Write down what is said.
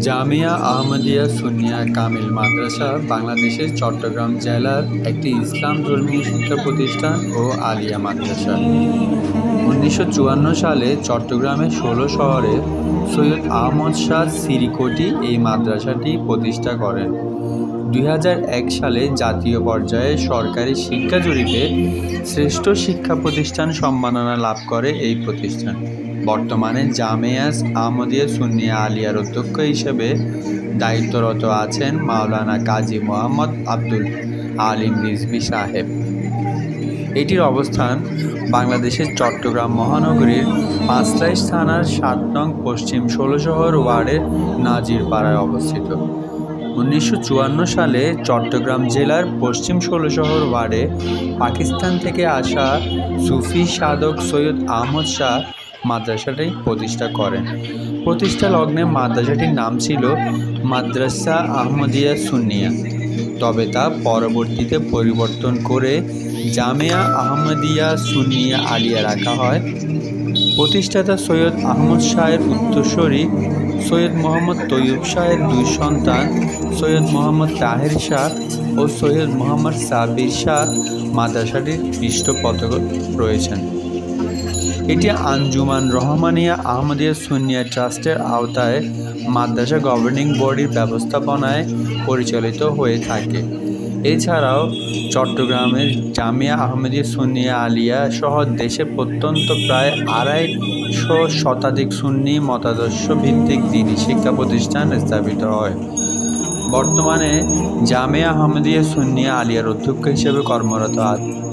জামিয়া আহমদিয়া সুন্নিয়া কামিল মাদ্রাসা বাংলাদেশের চট্টগ্রাম জেলার একটি ইসলাম ধর্মীয় শিক্ষা প্রতিষ্ঠান ও আলিয়া মাদ্রাসা। 1954 সালে চট্টগ্রামের 16 শহরে সৈয়দ আহমদ শাহ সিরিকোটি এই মাদ্রাসাটি প্রতিষ্ঠা করেন। 2001 সালে জাতীয় পর্যায়ে সরকারি শিক্ষা জরিপে শ্রেষ্ঠ শিক্ষা প্রতিষ্ঠান সম্মাননা লাভ করে এই প্রতিষ্ঠান। বর্তমানে জামিয়া আহমদিয়া সুন্নিয়া আলিয়ার অধ্যক্ষ হিসেবে দায়িত্বরত আছেন মাওলানা কাজী মোহাম্মদ আব্দুল আলিম রিজভী সাহেব। এটির অবস্থান বাংলাদেশের চট্টগ্রাম মহানগরীর পাঁচলাইশ থানার 7 নং পশ্চিম 16 শহর ওয়ার্ডের নাজিরপাড়ায় অবস্থিত। 1954 সালে চট্টগ্রাম জেলার পশ্চিম 16 শহর ওয়ার্ডে পাকিস্তান থেকে আসা সুফি সাধক সৈয়দ আহমদ শাহ মাদ্রাসাটি প্রতিষ্ঠা করেন। প্রতিষ্ঠা লগ্নে মাদ্রাসাটির নাম ছিল মাদ্রাসা আহমদিয়া সুন্নিয়া, তবে তা পরবর্তীতে পরিবর্তন করে জামিয়া আহমদিয়া সুন্নিয়া আলিয়া রাখা হয়। প্রতিষ্ঠাতা সৈয়দ আহমদ শাহের উত্তরসূরি সৈয়দ মোহাম্মদ তৈয়ব শাহের 2 সন্তান সৈয়দ মোহাম্মদ তাহের শাহ ও সৈয়দ মোহাম্মদ সাবির শাহ মাদ্রাসাটির পৃষ্ঠপোষক রয়েছেন। এটি আঞ্জুমান রহমানিয়া আহমদিয়া সুন্নিয়া ট্রাস্টের আওতায় মাদ্রাসা গভর্নিং বডির ব্যবস্থাপনায় পরিচালিত হয়ে থাকে। এছাড়াও চট্টগ্রামের জামিয়া আহমদিয়া সুন্নিয়া আলিয়া সহ দেশের প্রত্যন্ত প্রায় 250 শতাধিক সুন্নি মতাদর্শ ভিত্তিক দ্বীনি শিক্ষা প্রতিষ্ঠান স্থাপিত হয়। বর্তমানে জামিয়া আহমদিয়া সুন্নিয়া আলিয়ার অধ্যক্ষ হিসেবে কর্মরত আছেন